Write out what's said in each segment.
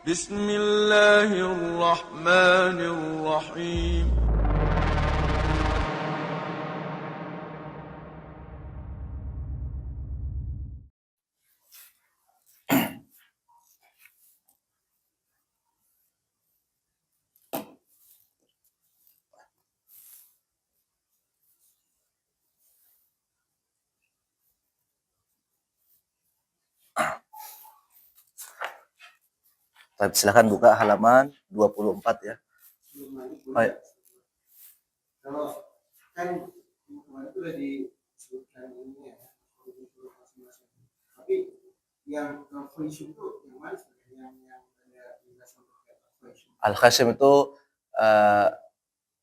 بسم الله الرحمن الرحيم. Silakan buka halaman 24 ya. Baik. Kalau kan kemarin itu udah disebutkan ini ya, tapi yang khaysyum itu yang mana sebenarnya yang ada penjelasan terkait khaysyum? Al-khaysyum itu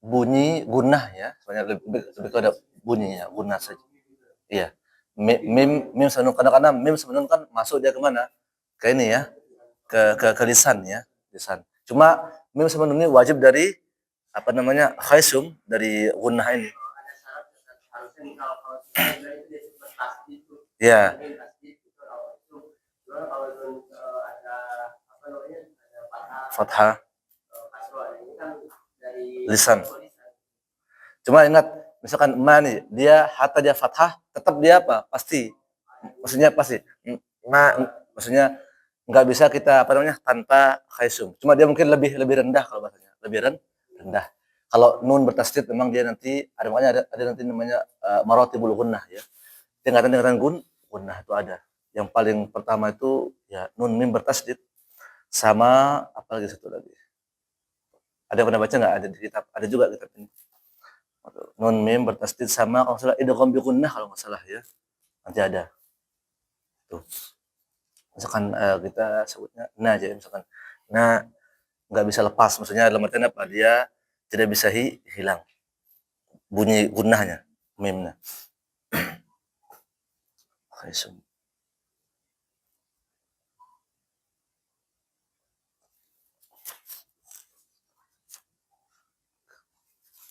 bunyi gunnah ya, sebenarnya lebih kepada bunyinya gunnah saja. Iya. Mim sama kadang-kadang mim sama nun kan masuk dia kemana? Ke ini ya, ke lisan ya, lisan. Cuma mim sama nun ini wajib dari apa namanya khaysyum dari gunnah ini. Ya. Fathah lisan. Cuma ingat, misalkan ma nih, dia hatta dia fathah, tetap dia apa? Pasti. Maksudnya pasti. Maksudnya nggak bisa kita apa namanya tanpa khaysyum. Cuma dia mungkin lebih rendah kalau bahasanya. Lebih rendah. Kalau nun bertasydid memang dia nanti ada makanya ada nanti namanya maratibul gunnah ya. Tingkatan gunnah itu ada. Yang paling pertama itu ya nun mim bertasydid sama apa lagi satu lagi. Ada yang pernah baca nggak? Ada di kitab, ada juga kitab ini. Nun mim bertasydid sama kalau salah idgham bi gunnah kalau nggak salah ya. Nanti ada. Tuh. Misalkan kita sebutnya na aja misalkan. Na nggak bisa lepas, maksudnya dalam artian apa? Dia tidak bisa hilang bunyi gunnahnya, mimnya.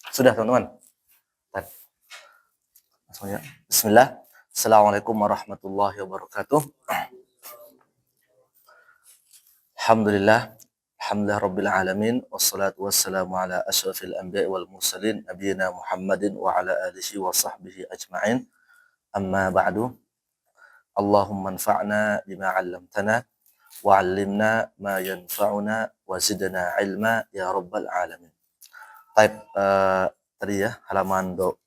Sudah teman-teman. Bismillah. Assalamualaikum warahmatullahi wabarakatuh. Alhamdulillah. Alhamdulillah rabbil alamin. Wassalatu wassalamu ala asyrafil anbiya'i wal mursalin nabiyina Muhammadin wa ala alihi wa sahbihi ajma'in. Amma ba'du. Allahumma anfa'na bima 'allamtana wa 'allimna ma yanfa'una wa zidna 'ilma ya rabbal alamin. Baik, tadi ya halaman 24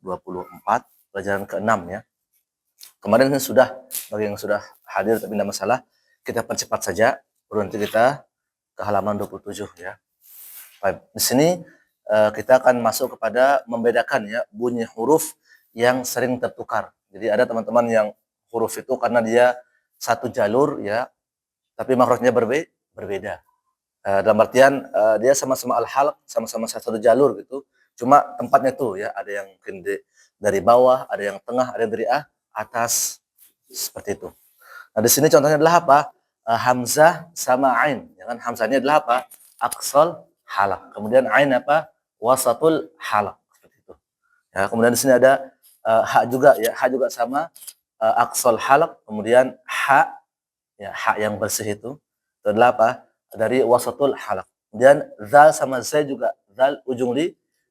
pelajaran ke-6 ya. Kemarin sudah, bagi yang sudah hadir tapi tidak masalah, kita percepat saja, baru nanti kita ke halaman 27 ya. Baik, di sini kita akan masuk kepada membedakan ya bunyi huruf yang sering tertukar. Jadi ada teman-teman yang huruf itu karena dia satu jalur ya, tapi makhrajnya berbeda. Dalam artian dia sama-sama al-halq, sama-sama satu jalur gitu. Cuma tempatnya tuh ya, ada yang mungkin dari bawah, ada yang tengah, ada yang dari atas seperti itu. Nah, di sini contohnya adalah apa? Hamzah sama ain. Ya kan? Hamzahnya adalah apa? Aqsal halaq. Kemudian ain apa? Wasatul halaq. Seperti itu. Ya, kemudian di sini ada ha juga ya, ha juga sama aqsal halaq, kemudian ha ya, ha yang bersih itu adalah apa? Dari wasatul halaq. Kemudian zal sama zai juga, zal ujung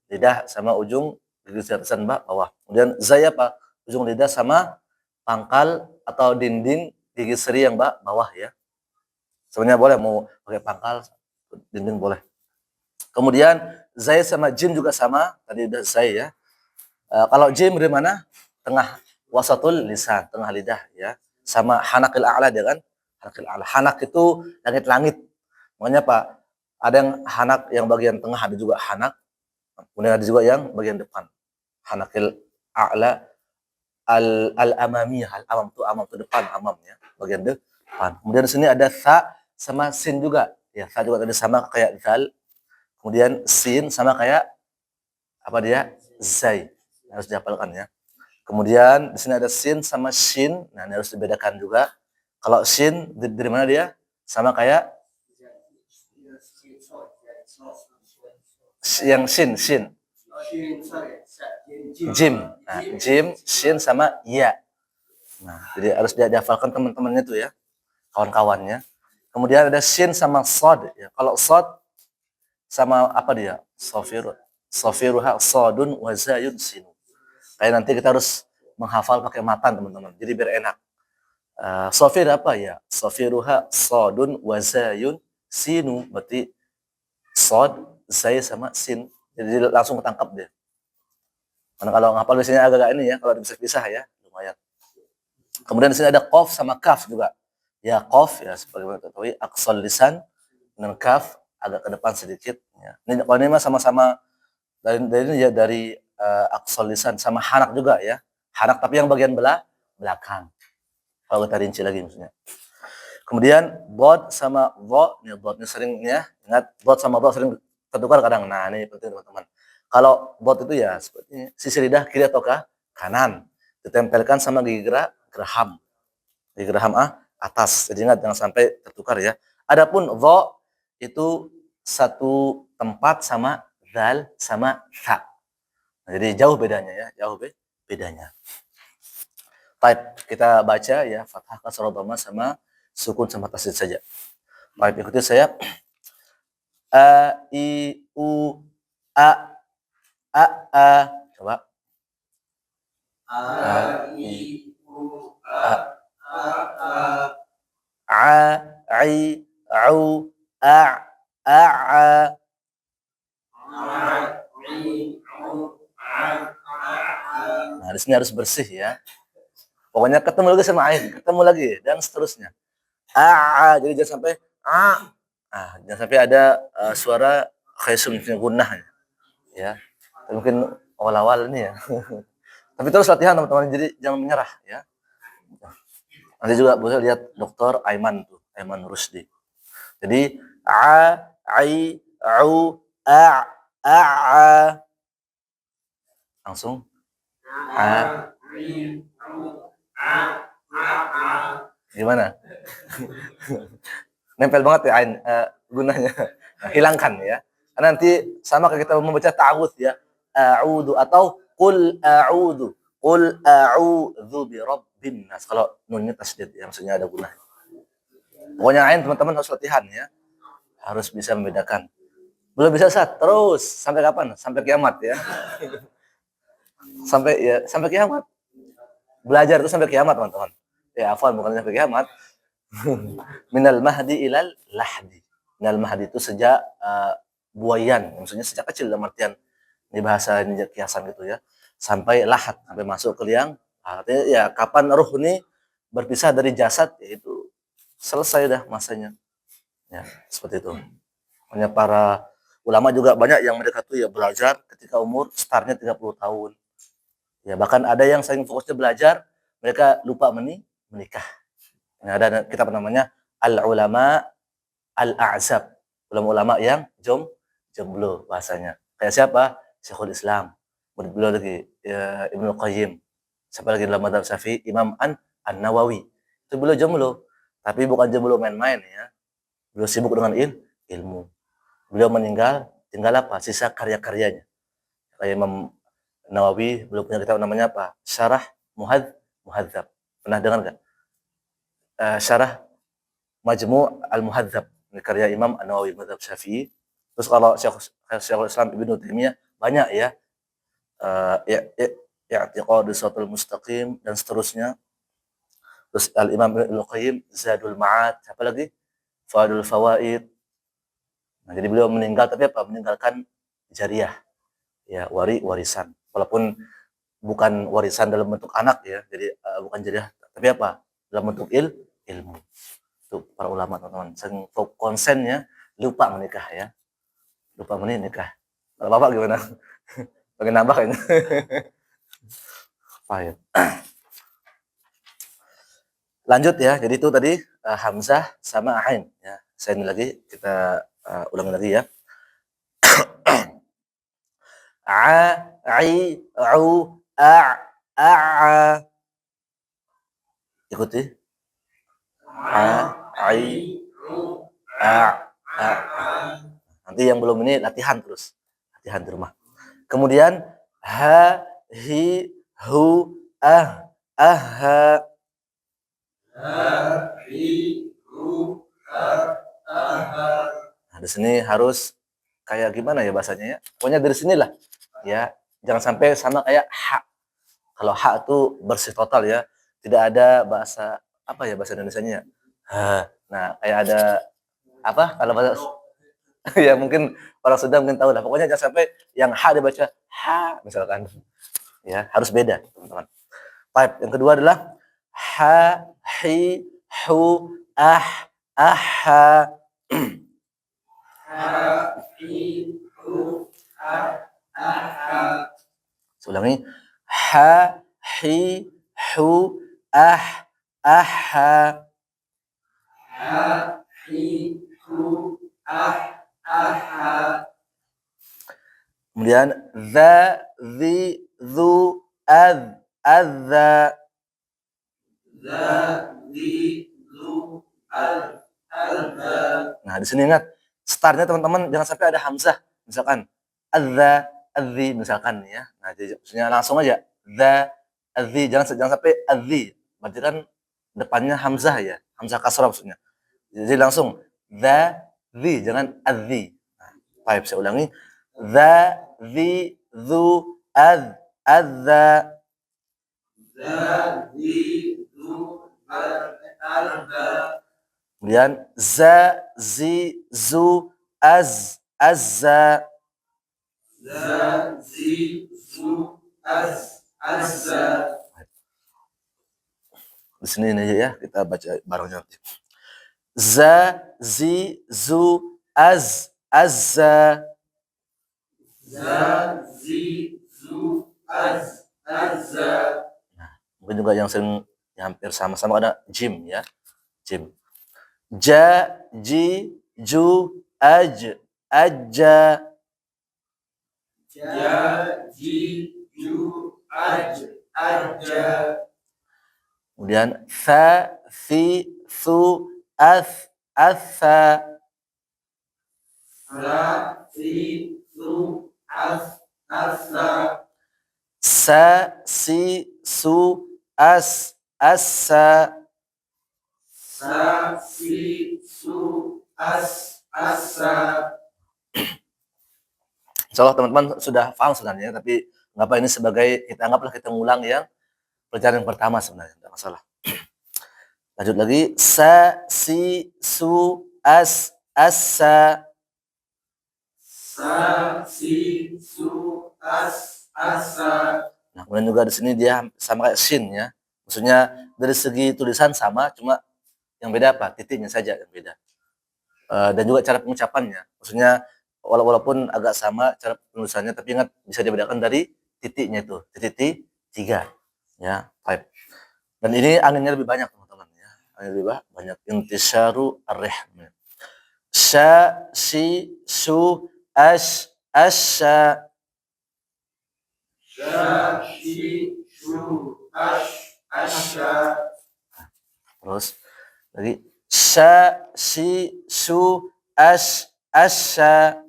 lidah sama ujung gigi atasan bawah. Kemudian zai apa? Ujung lidah sama pangkal atau dinding gigi seri yang bawah ya. Sebenarnya boleh mau pakai pangkal, dinding boleh. Kemudian zai sama jim juga sama, tadi udah zai ya. Kalau jim dari mana? Tengah wasatul lisan, tengah lidah ya. Sama hanakil a'la dia kan? Hanakil a'la. Hanak itu langit-langit. Makanya Pak, ada yang hanak yang bagian tengah, ada juga hanak. Kemudian ada juga yang bagian depan. Hanakil a'la al-amamiyah. Al-amam itu depan, amamnya, bagian depan. Kemudian di sini ada sa sama sin juga. Ya, sa juga tadi sama kayak zal. Kemudian sin sama kayak apa dia? Zai. Harus dihafalkan ya. Kemudian di sini ada sin sama shin. Nah, ini harus dibedakan juga. Kalau shin dari mana dia? Sama kayak yang shin. Jim. Nah, jim, shin sama ya. Nah, jadi harus dihafalkan teman-temannya tuh ya. Kawan-kawannya. Kemudian ada shin sama sod. Ya. Kalau sod sama apa dia? Sofiruha sodun wazayun sinu. Kayak nanti kita harus menghafal pakai matan teman-teman. Jadi biar enak. Sofir apa ya? Sofiruha sodun wazayun sinu. Berarti sod, zay sama sin. Jadi langsung ketangkap dia. Karena kalau ngapal biasanya agak-agak ini ya, kalau dipisah-pisah ya, lumayan. Kemudian di sini ada qaf sama kaf juga. Ya qaf ya sebagaimana kita ketahui aqsal lisan dengan kaf agak ke depan sedikit ya. Ini kalau ini mah sama-sama dari ini ya dari aqsal lisan sama hanak juga ya. Hanak tapi yang bagian belakang. Kalau kita rinci lagi maksudnya. Kemudian bod sama dha, nih bod ini sering ya, ingat bod sama dha sering tertukar kadang. Nah, ini penting teman-teman. Kalau bod itu ya seperti sisi lidah kiri atau kanan ditempelkan sama gigi geraham. Gigi geraham atas. Jadi ingat jangan sampai tertukar ya. Adapun dha itu satu tempat sama dal sama tha. Nah, jadi jauh bedanya ya, jauh bedanya. Baik, kita baca ya fathah kasrah dhamma sama sukun sama tasdid saja. Baik, ikuti saya. A I U A A. Coba. A I U A I Au A A. Nah, di sini harus bersih ya. Pokoknya ketemu lagi sama ain, ketemu lagi dan seterusnya. Jadi jangan sampai jangan sampai ada suara khaysum gunnah ya. Mungkin awal-awal ini ya. Tapi terus latihan teman-teman, jadi jangan menyerah ya. Nanti juga boleh lihat Dr. Aiman tuh, Aiman Rusdi. Jadi ai au a. Langsung gimana? Nempel banget ya ain gunanya. Nah, hilangkan ya. Karena nanti sama kayak kita membaca ta'awudz ya. A'udzu atau qul a'udzu. Qul a'udzu bi rabbin nas. Kalau nunnya tasdid ya, maksudnya ada gunanya. Pokoknya ain teman-teman harus latihan ya. Harus bisa membedakan. Belum bisa terus sampai kapan? Sampai kiamat ya. Sampai kiamat. Belajar itu sampai kiamat, teman-teman. Ya, afwan bukan sampai kiamat. Minal mahdi ilal lahdi. Minal mahdi itu sejak buayan, maksudnya sejak kecil dalam artian ini bahasa ini kiasan gitu ya. Sampai lahat, sampai masuk ke liang. Artinya ya kapan ruh ini berpisah dari jasad, yaitu selesai dah masanya. Ya, seperti itu. Hanya para ulama juga banyak yang mereka tuh ya belajar ketika umur startnya 30 tahun. Ya, bahkan ada yang saking fokusnya belajar, mereka lupa menikah. Nah, ada kitab namanya Al-Ulama Al-A'zab. Ulama-ulama yang jomblo bahasanya. Kayak siapa? Syekhul Islam. Murid beliau lagi ya, Ibnu Qayyim. Siapa lagi dalam mazhab Syafi'i? Imam An-Nawawi. Itu beliau jomblo, tapi bukan jomblo main-main ya. Beliau sibuk dengan ilmu. Beliau meninggal, tinggal apa? Sisa karya-karyanya. Kayak Imam Nawawi, beliau punya kitab namanya apa? Syarah Muhadzab. Pernah dengar nggak? Syarah Majmu' Al-Muhadzab, karya Imam An-Nawawi mazhab Syafi'i. Terus kalau Syekhul Islam Ibnu Taimiyah banyak ya. I'tiqadus Shiratal Mustaqim dan seterusnya. Terus Al-Imam Ibnu Qayyim Zadul Ma'ad, apa lagi? Fadul Fawaid. Nah, jadi beliau meninggal tapi apa? Meninggalkan jariah. Ya, warisan. Walaupun bukan warisan dalam bentuk anak ya. Jadi bukan jariah, tapi apa? Dalam bentuk ilmu. Itu para ulama teman-teman. Saking konsennya lupa menikah ya. Lupa menikah. Kalau Bapak gimana? Pengen nambah kayaknya. Baik. Lanjut ya. Jadi itu tadi hamzah sama ain ya. Saya ini lagi kita ulangi lagi ya. Ai au a. Ikuti. Ai a. Nanti yang belum ini latihan terus. Latihan di rumah. Kemudian ha hi hu ha. Nah, di sini harus kayak gimana ya bahasanya ya? Pokoknya dari sinilah ya. Jangan sampai sama kayak ha. Kalau ha itu bersih total ya. Tidak ada bahasa apa ya bahasa Indonesianya? Ha. Nah, kayak ada apa kalau bahasa ya mungkin orang Sunda mungkin tahu lah. Pokoknya jangan sampai yang ha dibaca ha misalkan. Ya, harus beda, teman-teman. Baik, yang kedua adalah ha, hi, hu, aha. Ulangi. Ha, hi, hu, aha. Kemudian za, zi, zu, adza. Nah, di sini ingat startnya teman-teman jangan sampai ada hamzah. Misalkan adza, adzi misalkan ya. Nah, jadi maksudnya langsung aja za, adzi, jangan sampai adzi. Berarti kan depannya hamzah ya. Hamzah kasrah maksudnya. Jadi langsung za, zi, jangan adzi. Nah, baik, saya ulangi. Za, zi, zu, adza. Kemudian za, zi, zu, azza. Di sini ini aja ya, kita baca barengnya nanti. Za, zi, zu, azza. Nah, mungkin juga yang sering hampir sama-sama ada jim ya. Jim. Ja, ji, ju, ajja. Kemudian fa, fi, su, atha. Sa, si, su, assa. Insyaallah teman-teman sudah paham sebenarnya, tapi nggak apa ini sebagai kita ngulang yang pelajaran yang pertama sebenarnya, tidak masalah. Lanjut lagi, sa, si, su, assa. Nah, kemudian juga di sini dia sama kayak sin ya. Maksudnya dari segi tulisan sama, cuma yang beda apa? Titiknya saja yang beda. Dan juga cara pengucapannya. Maksudnya walaupun agak sama cara penulisannya, tapi ingat bisa dibedakan dari titiknya itu, titik 3 ya, 5. Dan ini anginnya lebih banyak teman-teman ya. Angin lebih banyak. Intisyaru ar-rihm. Sya, si, su, asya. Terus lagi sya, si, su, asya.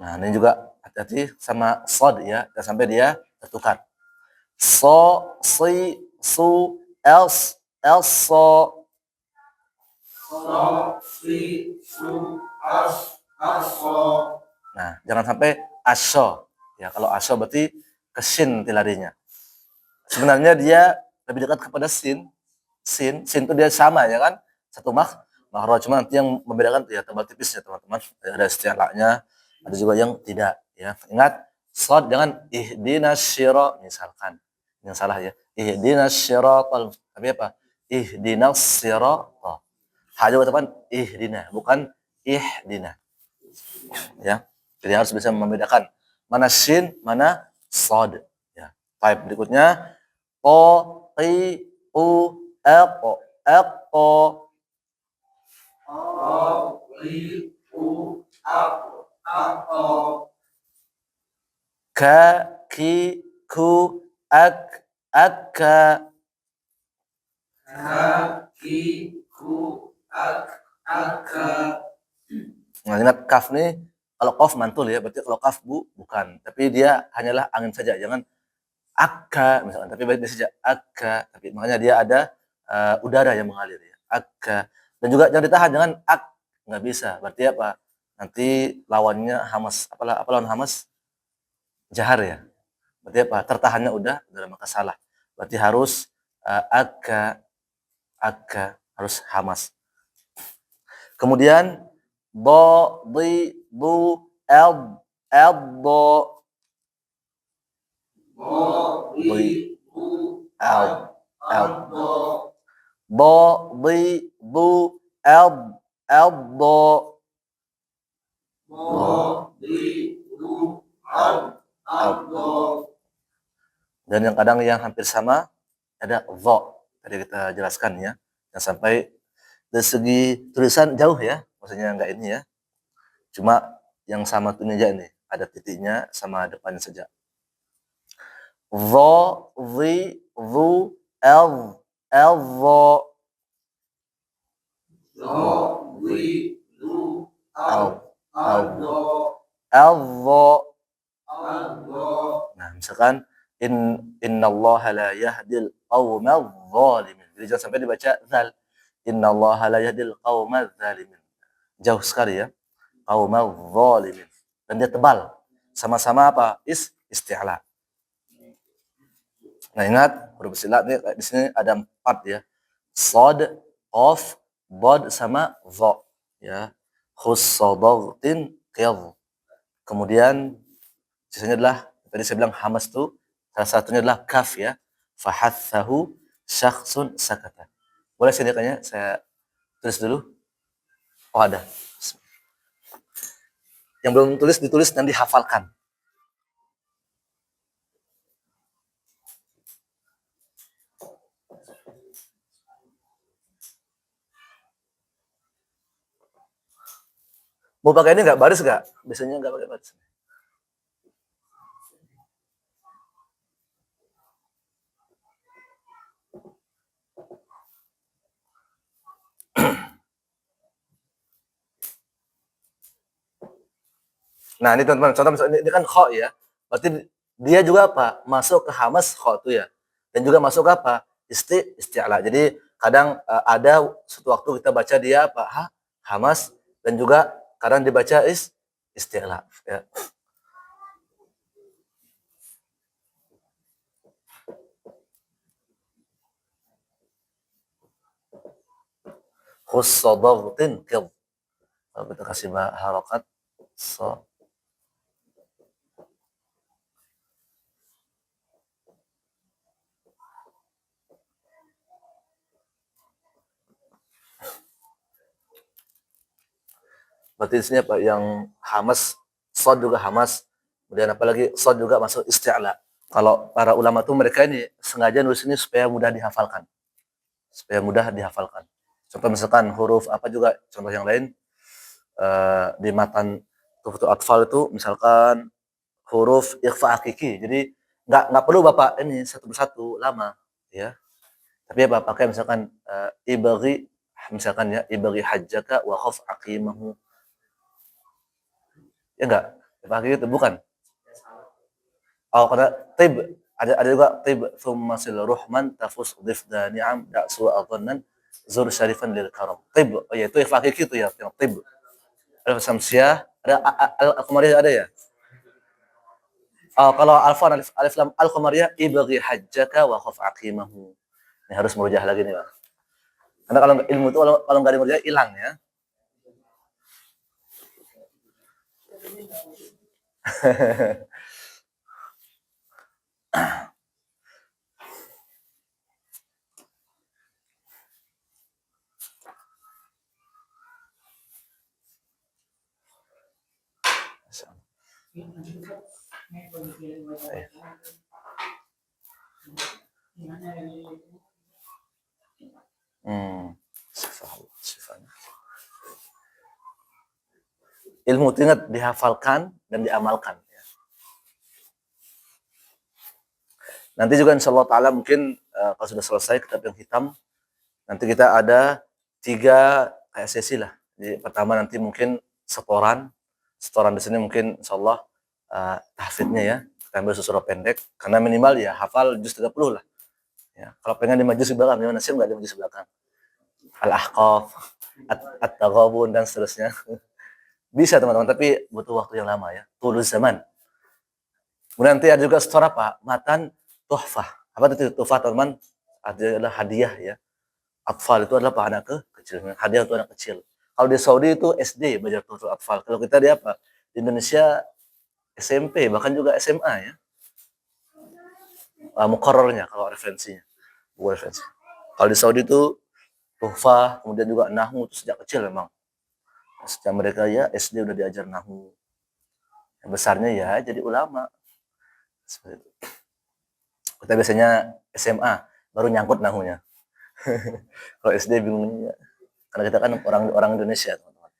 Nah, ini juga hati-hati sama sod ya, jangan sampai dia tertukar. So, si, su, so. Nah, jangan sampai aso. Ya, kalau aso berarti ke sin larinya. Sebenarnya dia lebih dekat kepada sin. Sin itu dia sama ya kan? Satu makhraj, cuma nanti yang membedakan ya tebal tipis ya teman-teman. Ada isti'la'nya, ada juga yang tidak ya. Ingat, shad jangan ihdinas syira misalkan. Yang salah ya. Ihdinas syiratal. Tapi apa? Ihdinas sirata. Ha juga teman ihdina, bukan ihdina. Ya. Jadi harus bisa membedakan mana sin, mana shad. Ya. Baik, berikutnya o, qi, u, aqo. Ka, ki, ku, akka. Nah, ingat kaf nih, kalau qaf mantul ya, berarti kalau kaf bu bukan, tapi dia hanyalah angin saja, jangan Akka misalkan, tapi baik saja akka, tapi makanya dia ada udara yang mengalir ya. Akka. Dan juga jangan ditahan, jangan nggak bisa. Berarti apa? Nanti lawannya hamas. Apa lawan hamas? Jahar ya. Berarti apa? Tertahannya udah maka salah. Berarti harus akka harus hamas. Kemudian do, di, bu, el, do, di, el, do, di, bu, el, do, dan yang kadang yang hampir sama ada dho. Tadi kita jelaskan ya. Yang sampai dari segi tulisan jauh ya. Maksudnya enggak ini ya. Cuma yang sama tuh aja ini. Ada titiknya sama depannya saja. Dho, dhi, dhu, el, dho. Nah, misalkan innallaha la yahdil qaumadz zalimin. Jadi jangan sampai dibaca zal. Innallaha la yahdil qaumadz zalimin. Jauh sekali ya. Qaumadz zalimin. Dan dia tebal. Sama-sama apa? Isti'la. Nah, ingat huruf isti'la ini di sini ada 4 ya. Shad, qaf, dad sama dha ya. Khussadagtin qidh. Kemudian sisanya adalah tadi saya bilang hamas itu salah satunya adalah kaf ya. Fahathahu syakhsun sakata. Boleh sini kayaknya saya tulis dulu. Oh ada. Yang belum tulis ditulis dan dihafalkan. Mau pakai ini nggak baris nggak? Biasanya nggak pakai baris. Nah ini teman-teman, contoh misalnya ini kan kho ya. Berarti dia juga apa? Masuk ke hamas kho itu ya. Dan juga masuk ke apa? Isti'la. Jadi kadang ada suatu waktu kita baca dia apa? Hamas dan juga kadang dibaca isti'la ya. Khussadagtin qidh. Kalau kita kasih harokat so. Berarti di sini apa? Yang hamas, sod juga hamas. Kemudian apalagi sod juga masuk isti'la. Kalau para ulama tuh mereka ini sengaja nulis ini supaya mudah dihafalkan. Supaya mudah dihafalkan. Contoh misalkan huruf apa juga, contoh yang lain di matan Tuhfatul Atfal itu misalkan huruf ikhfa hakiki. Jadi nggak perlu Bapak ini satu persatu lama ya. Tapi apa pakai misalkan ibaghi misalkan ya ibaghi hajjaka wa khaf aqimahu. Ya enggak? Pakai itu bukan? Oh, karena tib ada juga tib thumma sil ruhman tafus dhifda ni'am da'su adhannan zur syarifan lil karam. Tib oh ya itu ikhfa hakiki itu ya, yang tib. Ada samsiah, ada al-qamariyah ada ya? Oh, kalau alif lam al-qamariyah ibaghi hajjaka wa khaf aqimahu. Ini harus merujah lagi nih, Bang. Karena kalau ilmu itu kalau enggak dimurjah hilang ya. Ilmu itu ingat dihafalkan dan diamalkan. Nanti juga insya Allah Ta'ala mungkin kalau sudah selesai kitab yang hitam, nanti kita ada 3 kayak sesi lah. Jadi pertama nanti mungkin setoran di sini mungkin insya Allah tahfidnya ya. kita ambil surah pendek, karena minimal ya hafal juz 30 lah. Ya, kalau pengen 5 juz di belakang, gimana sih nggak 5 juz di belakang? Al-Ahqaf, At-Taghabun, dan seterusnya. Bisa teman-teman, tapi butuh waktu yang lama ya. Tulus zaman. Kemudian nanti ada juga store apa? Matan tuhfah. Apa itu tuhfah teman? Adalah hadiah ya. Atfal itu adalah anak kecil. Hadiah untuk anak kecil. Kalau di Saudi itu SD belajar tuhfah atfal. Kalau kita di apa? Di Indonesia SMP, bahkan juga SMA ya. Muqarrarnya kalau referensinya. Bukan referensi. Kalau di Saudi itu tuhfah, kemudian juga nahwu itu sejak kecil memang. Sejak mereka ya SD udah diajar nahwu. Yang besarnya ya jadi ulama. Seperti itu. Kita biasanya SMA baru nyangkut nahwunya. Kalau SD bingungnya. Karena kita kan orang Indonesia, teman-teman.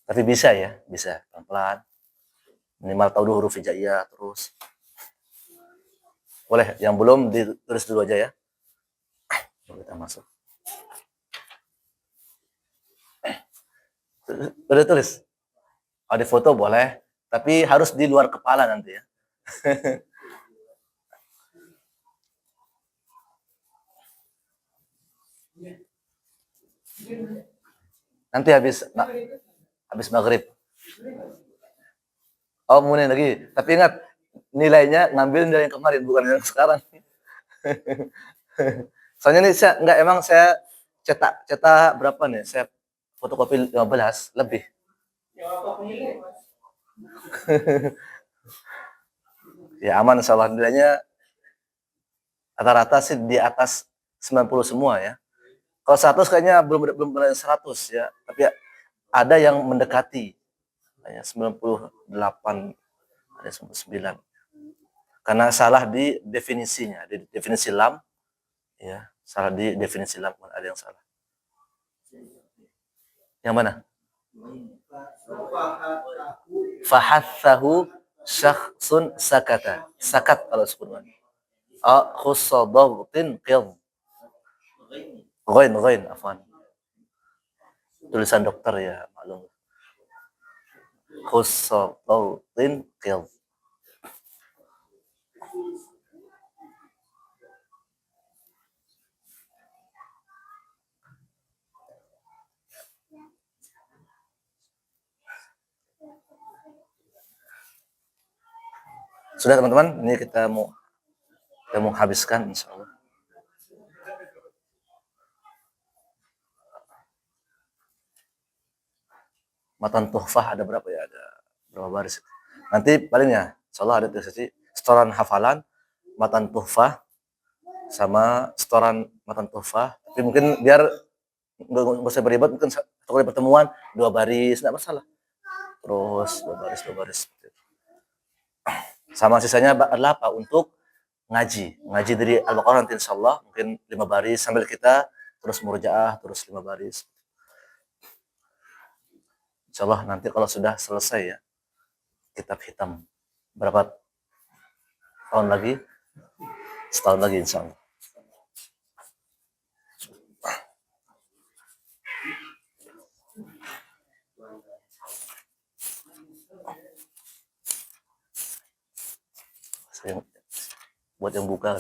Tapi bisa ya, bisa pelan-pelan. Minimal tahu dulu huruf hijaiyah terus. Boleh, yang belum ditulis dulu aja ya. Kita masuk. Udah tulis. Kalau di foto boleh, tapi harus di luar kepala nanti ya. Nanti habis maghrib. Oh, mulai lagi. Tapi ingat, nilainya ngambil nilai yang kemarin, bukan yang sekarang. Soalnya nih saya cetak berapa nih? Saya fotokopi 15 lebih. Ya aman, insyaallah nilainya rata-rata sih di atas 90 semua ya. Kalau 100 kayaknya belum 100 ya, tapi ada yang mendekati. Kayak 98, ada 99. Karena salah di definisinya, di definisi lam ya, salah di definisi lam, ada yang salah. Yang mana? Fahathahu syakhsun sakata. Sakat kalau sebutnya. Khussa dhaghtin qidh. Ghain, afwan. Tulisan dokter ya, maklum. Khussa dhaghtin qidh. Sudah teman-teman, ini kita mau habiskan insyaallah. Matan tuhfah ada berapa ya? Ada berapa baris? Nanti palingnya insyaallah ada sesi setoran hafalan matan tuhfah sama setoran matan tuhfah. Tapi mungkin biar nggak usah beribad, mungkin satu kali pertemuan 2 baris enggak masalah. Terus 2 baris. Sama sisanya adalah apa? Untuk ngaji dari Al-Baqarah nanti insyaallah mungkin 5 baris sambil kita terus murojaah terus 5 baris. Insyaallah nanti kalau sudah selesai ya kitab hitam berapa tahun lagi? Setahun lagi insyaallah. Saya buat yang buka.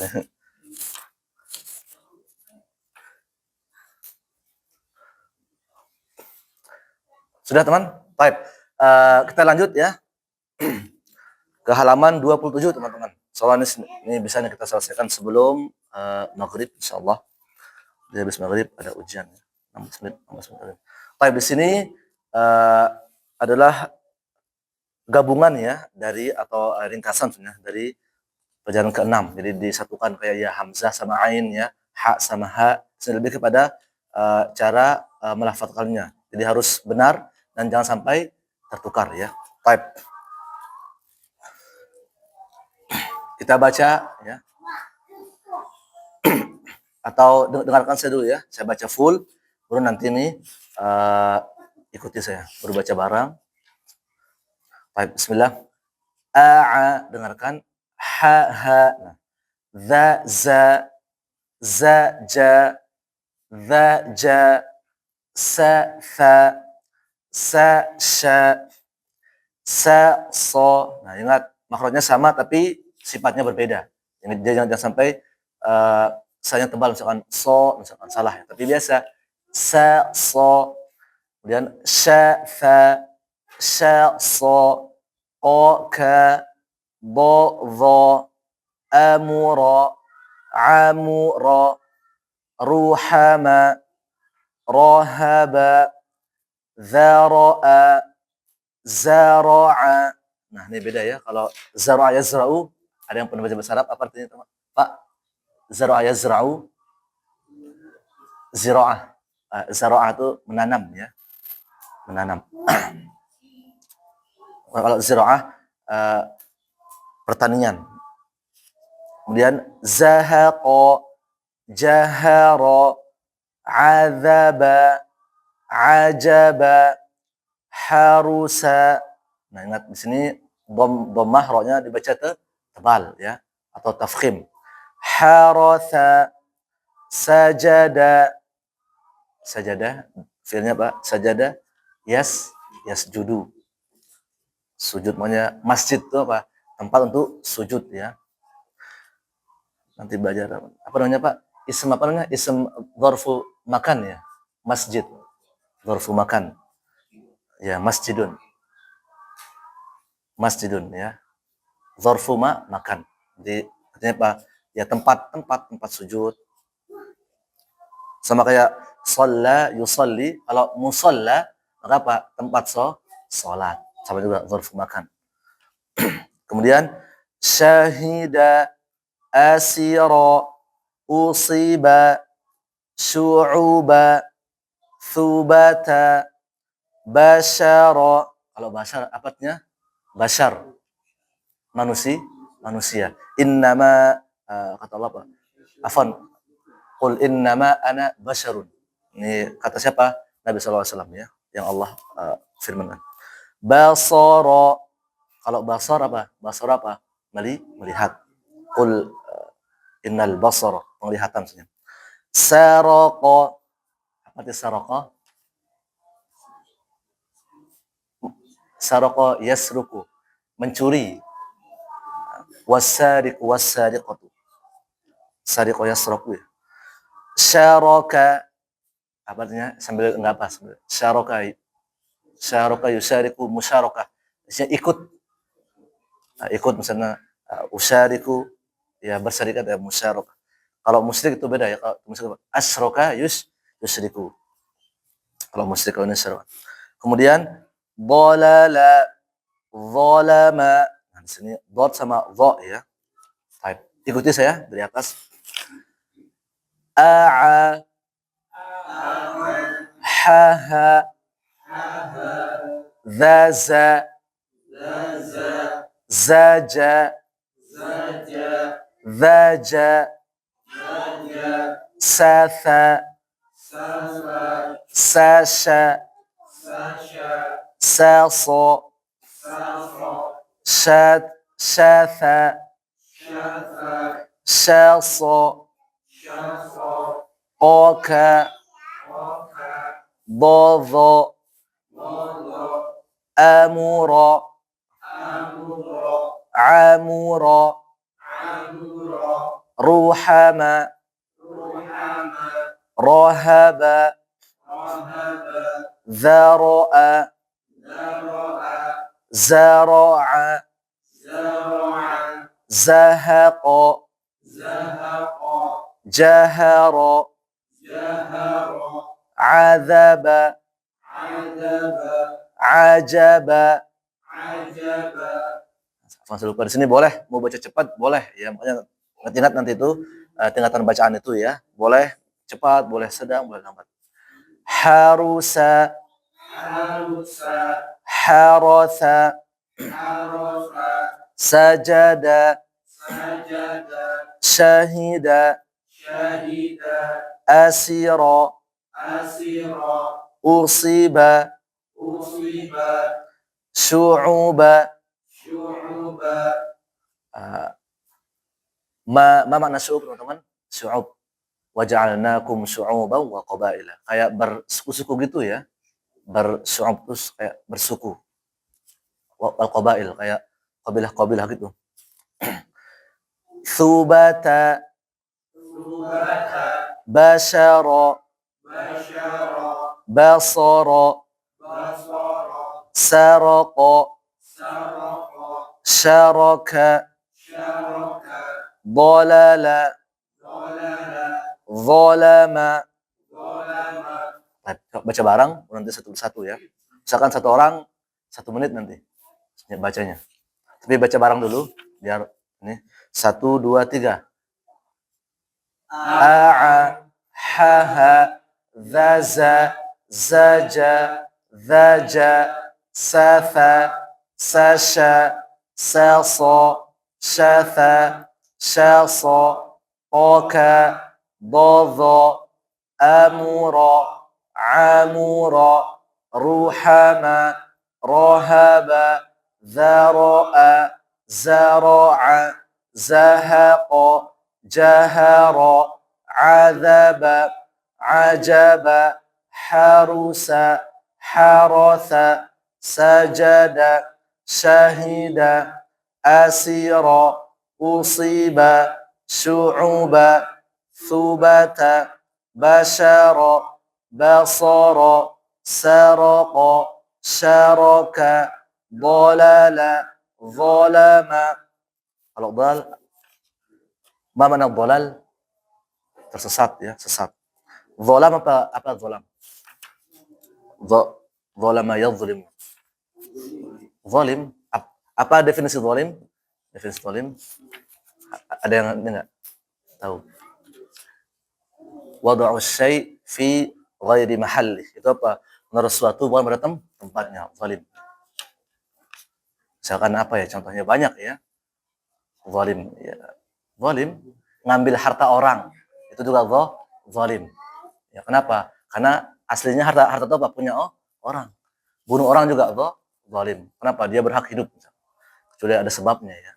Sudah teman? Baik. Kita lanjut ya. Ke halaman 27 teman-teman. Soalnya ini bisa kita selesaikan sebelum maghrib insyaallah. Di habis maghrib ada ujian. 16 menit. Baik, di sini adalah gabungan ya dari atau ringkasan sebenarnya dari pelajaran ke-6. Jadi disatukan kayak ya hamzah sama ain ya, ha sama ha. Lebih kepada cara melafadzkannya. Jadi harus benar dan jangan sampai tertukar ya. Baik. Kita baca ya. Atau dengarkan saya dulu ya. Saya baca full, baru nanti ini ikuti saya. Baru baca bareng. Baik, bismillah. A, dengarkan. Ha, ha. Za, za. Za, ja. Za, ja. Sa, fa. Sa, sya. Sa, so. Nah, ingat, makhrajnya sama tapi sifatnya berbeda. Ini dia jangan sampai saya tebal, misalkan so, misalkan salah ya. Tapi biasa sa, so, kemudian sya, fa, sya, so, qa, ka, do, dho, amura, amura, ruhama, rahaba, dhara'a, zara'a. Nah, ini beda ya. Kalau zara'a yazra'u, ada yang pernah baca bahasa Arab, apa artinya, teman? Pak, zara'a yazra'u, zira'ah. Zara'ah itu menanam ya. Menanam. Kalau zira'ah pertanian. Kemudian zahaqa, jahara, azaba, ajaba, harusa. Nah, ingat di sini dhammah ra-nya dibaca tebal ya, atau tafkhim. Haratha, sajada. Sajada fi'ilnya apa? Sajada yasjudu. Sujud, makanya masjid itu apa? Tempat untuk sujud ya. Nanti belajar apa namanya, Pak? Ism apa namanya? Ism dzarfu makan ya. Masjid. Dzarfu makan. Ya, masjidun. Masjidun ya. Dzarfu makan. Jadi artinya apa? Ya tempat sujud. Sama kayak shalla, yusalli. Kalau musalla, maka apa? Tempat salat. Sama juga dzarfu makan. Kemudian syahida, asira, usiba, syu'uba, thubata, basyara. Kalau basyar apa artinya? Basyar. Manusia. Innama kata Allah apa? Afan. Qul innama ana basyarun. Ini kata siapa? Nabi sallallahu alaihi wasallam ya, yang Allah firmankan. Basara. Kalau basar apa? Basar apa? Melihat. Qul innal basara, penglihatan saja. Saraqa. Apa itu saraqa? Saraqa yasruku, mencuri. Wasariqu wasariqatu. Sariqa yasruku. Syaraka, apa artinya? Sambil enggak apa? Syaraka yusariku musyarakah. Maksudnya ikut. Ikut misalnya usyariku ya berserikat ya musyarakah. Kalau musyrik itu beda ya. Kalau musyrik asyraka yusriku. Kalau musyrik ini syaraka. Kemudian dhalala, zalama. Nah, di sini dhad sama dha ya. Baik, ikuti saya dari atas. A'a, haha, zaza, zaja, zaja, satha, sasha, saso, shatha, shaso, qaka, dodho, amura, amura, ruhama, rahaba, dhara'a, zara'a, zahaqa, jahara, azaba, ajaba. Masih lupa di sini boleh mau baca cepat boleh ya, makanya ingat nanti itu tingkatan bacaan itu ya, boleh cepat, boleh sedang, boleh lambat. Harusa, haratha, sajada, syahida, asira, usiba, syu'uba. Ma makna syu'ub, teman-teman? Syu'ub. Waja'alnakum syu'uban wa qabaila. Kayak bersuku-suku gitu ya. Bersyu'ub terus kayak bersuku. Wal qabail kayak qabilah-qabilah gitu. thubata, bashara, basara, saraqa, syaraka, dalala, zalama. Baca bareng nanti satu persatu ya. Misalkan satu orang 1 menit nanti bacanya. Tapi baca bareng dulu biar ini 1 2 3. A'a, haha, zaza, zaja, zaja, satha, sasha, sasa, syatha, syasa, qaka, dodha, amura, amura, ruhama, rohaba, zara'a, zara'a, zahaqa, jahara, azaba, ajaba, harusa, haratha, sajada, syahida, asira, usiba, syu'uba, thubata, bashara, basara, saraqa, syaraka, dalala, zalama. Kalau dal, ma mana dalal? Tersesat ya, sesat. Zalam apa zalam? Zalama yadhlim. Zalim, apa definisi zalim? Definisi zalim ada yang enggak tahu? Wad'u syai' fi ghairi mahalli. Itu apa? Menaruh sesuatu bukan pada tempatnya, zalim. Misalkan apa ya contohnya, banyak ya. Zalim ya. Zalim ngambil harta orang. Itu juga zalim. Ya, kenapa? Karena aslinya harta itu apa? Punya orang. Bunuh orang juga zalim. Kenapa? Dia berhak hidup. Kecuali ada sebabnya ya.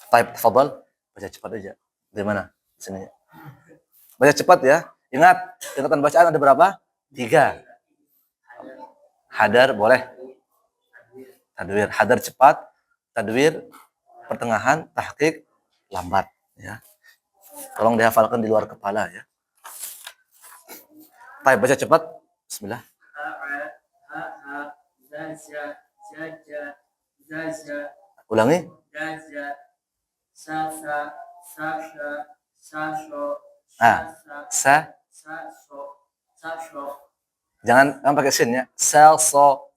Taib, tafadhal. Baca cepat aja. Di mana? Sini. Baca cepat ya. Ingat, tingkatan bacaan ada berapa? 3. Hadar boleh. Tadwir. Hadar cepat. Tadwir pertengahan. Tahqiq lambat. Ya. Tolong dihafalkan di luar kepala ya. Taib, baca cepat. Bismillah. Ulangi. Jangan pakai sin ya. Salso.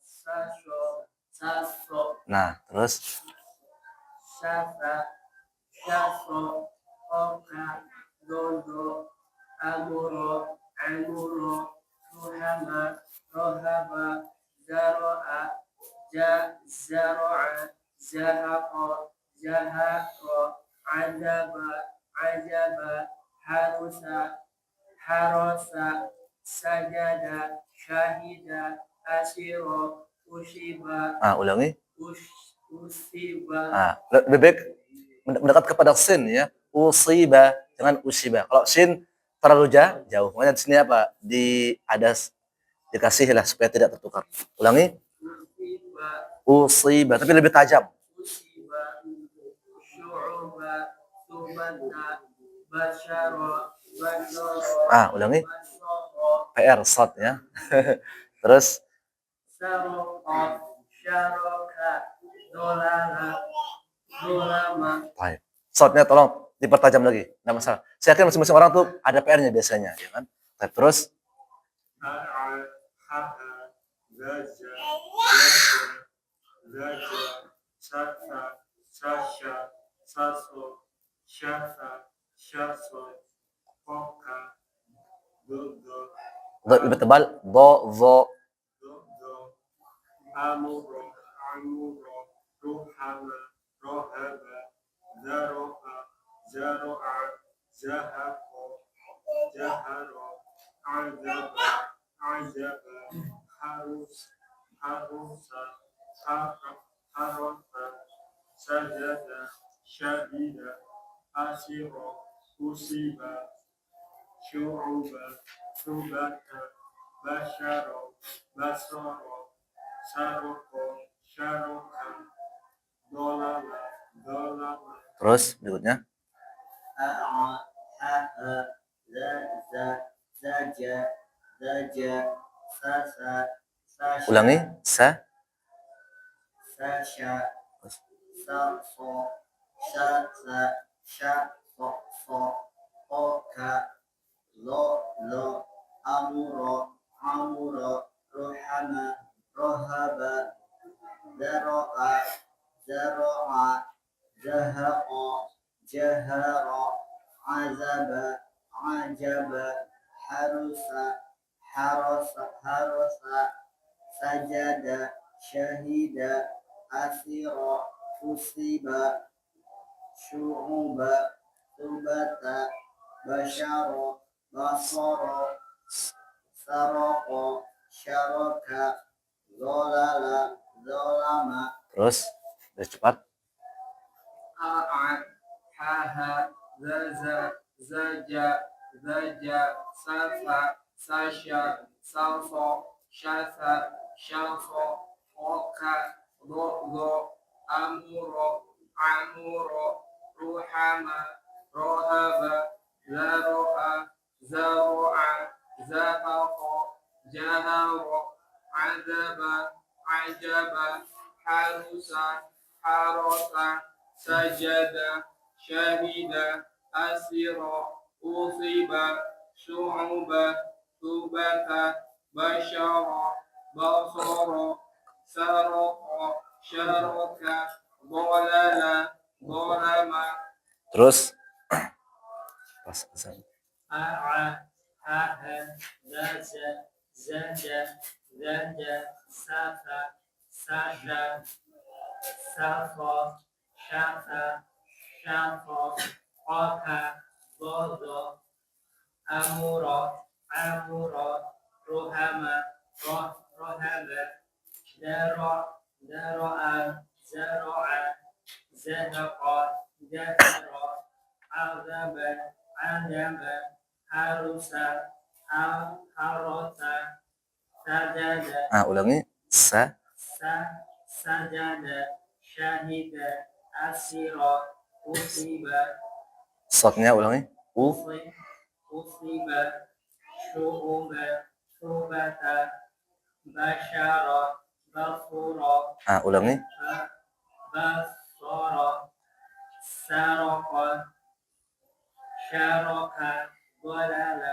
Nah, terus. Zara'a, zahaqa, jahaqa, ajaba, harusa, harasa, sajada, syahida, asira, ushiba. Ulangi. Usiba. Lebih baik mendekat kepada sin ya. Usiba, jangan usiba. Kalau sin terlalu jauh. Makanya di sini apa? Dikasih lah supaya tidak tertukar. Ulangi. Usiba, tapi lebih tajam. Usiba, syu'uba, subata, basyara, ulangi. PR, shot ya. Terus. Saroqa, syaraka, dolala, dolama. Baik. Shotnya tolong dipertajam lagi. Nggak masalah. Saya yakin masing-masing orang tuh ada PR-nya biasanya. Ya kan? Terus. Zaja, sasa, sasha, saso, syasa, syaso, koka, dodo. Lebih tebal. Do. Amuro, ruhama, rohaba, zaroha, zaro'a, zahaqo, jaharo, ajaba, harusa, harota, sajada, syahida, asiro, usiba, syu'uba, subata, basyaro, basoro, saroko, syaroka, dolala, Terus berikutnya. أع حاء ذا زجا زجا ساسا ساشا Ulangi. Sa. ساشا ساصو شاسا شاصو صو أوكا لو أمورو عمورو رحمة رهبة ذرع زرع زهق جهر عزب عجب حرس حرس سجد شهد أسر أصيب شعوب ثبت بشر بصر سرق شرك ضلل ظلم. Terus dari cepat. أعن حاها زازا زاجا زاجا سافا ساشا سافا شافا شافا أوكا ضوء أمور عمور رحمة رهب ذرع زرع زهق جهر عذب عجب حرس حرس سجد شهد أسر أصيب شعب ثبت بشر بصر سرق شرك ضلل ظلم. Terus. Pas. أع حاء زاجا زاجا زاجا سافا ساشا سافا شافا شافا قاكا ضوضا أمورا عمورا رحمة رهبة ذرع زرع زهق جهر عذب عجب حرس حرس سجد. Ulangi. Sa. سجد شهد أسر أصيب Shotnya ulangi. أصيب شعوب ثبت بشر بصر Ulangi. بصر سرق شرك ضلل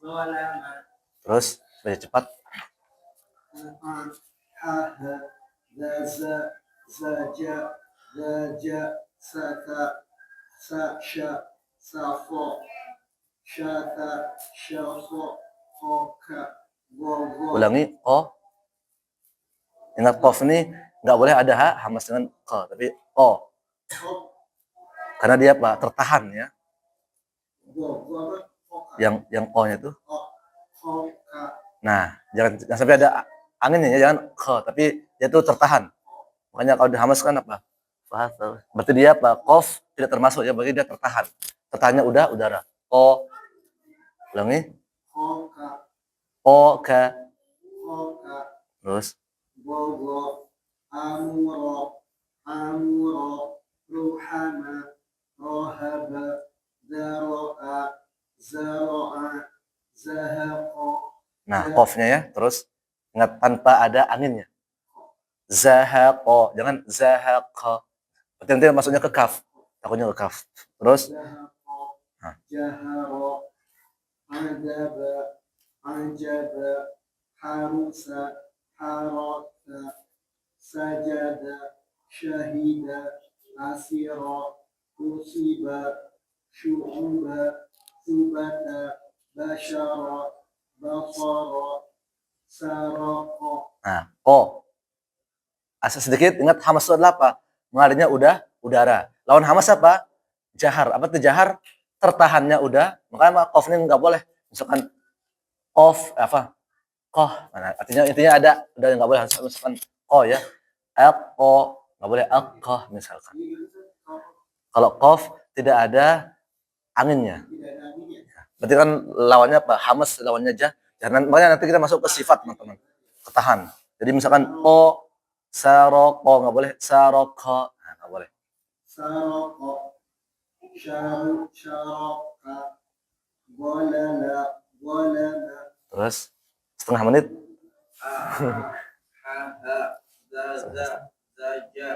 ظلم. Terus baca cepat. حاها ذا زاجا ذاجا ساتا ساشا سافو شاتا شافو أوكا غوغو. Ulangi. Ingat qaf ini nggak boleh ada ha hamas dengan qa, tapi karena dia apa? Tertahan ya. Yang o-nya itu. Nah, jangan sampai ada anginnya ya, jangan qa, tapi dia itu tertahan. Makanya kalau dihamaskan apa? Berarti dia apa? Qaf tidak termasuk ya, berarti dia tertahan. Tertahannya udara. Ulangi. Ka. Terus. Bogo, amuro, ruhama, rohaba, daro'a, zaro'a, zahaqo. Nah, qafnya ya, terus ingat tanpa ada anginnya. Zahaqo, jangan zahaqa. Berarti nanti masuknya ke kaf. Takutnya ke kaf. Terus. Jaharo, adaba, anjaba, harusa, harata, sajada, syahida, asira, usiba, syu'uba, subata, bashara, basara, saraka. Nah, asal sedikit ingat hamas itu adalah apa? Mengalirnya udara. Lawan hamas apa? Jahar. Apa itu jahar? Tertahannya udah. Makanya qaf ini enggak boleh. Misalkan qaf apa? Qah. Nah, artinya intinya ada udah enggak boleh harus misalkan ya. Enggak boleh aqah misalkan. Kalau qaf tidak ada anginnya. Berarti kan lawannya apa? Hamas lawannya jangan. Makanya nanti kita masuk ke sifat, teman-teman. Ketahan. Jadi misalkan saroko enggak boleh, saroko. Nah, enggak boleh. Saroko, syaraka, dhalala, dhalama, Terus setengah menit. zaza, zaja,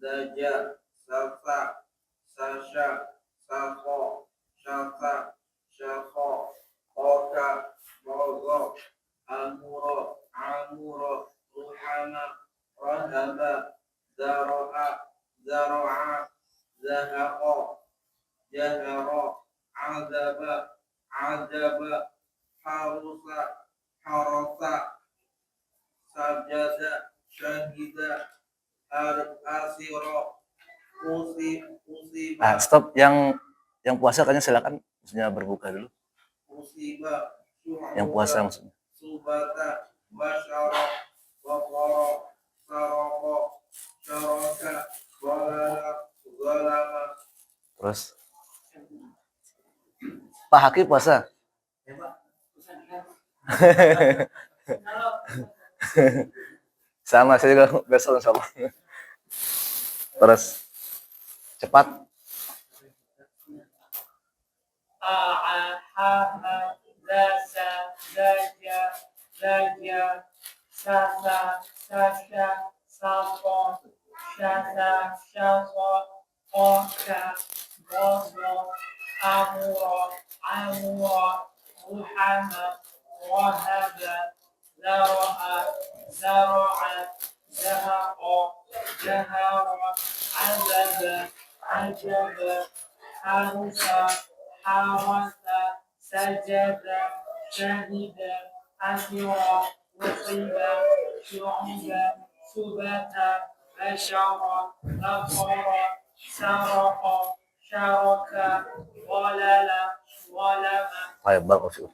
zaja, safa, sasha, safo, syafa, syafo, koka, rogo, amuro, amuro, ruhana, rahaba, zaro'a, zaro'a, zahaqo, jaharo, azaba, azaba, harusa, harasa, sajada, syahida, asiro, musibah, Stop. Yang puasa kayaknya silakan, maksudnya berbuka dulu. musibah, Yang puasa maksudnya. subata, basyara, waqara, saroko, syaraka, walala, zalama. Terus Pak Haki puasa. Sama, saya juga besok insya Allah. Terus cepat. Sasa, sasha, safo, shasa, shaso, oka, bozo, amuro, amuro, ruhama, rohaba, zaro'a, zaro'a, zahaqo, jahara, azaba, ajaba, harusa, harasa, sajada, syahida, asira, musiba, syu'uba, subata, basyara, ghafara, sarqa, syaraka, ghalala, ghalama. Baik, barakallahu.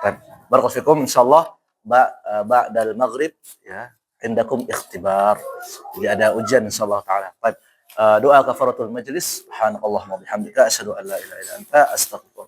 Baik, barakallahu insyaallah ba'dal maghrib ya, indakum ikhtibar. Jadi ada ujian insyaallah taala. Baik, doa kafaratul majlis. Subhanakallahumma bihamdika asyhadu an la ilaha illa anta astaghfiruka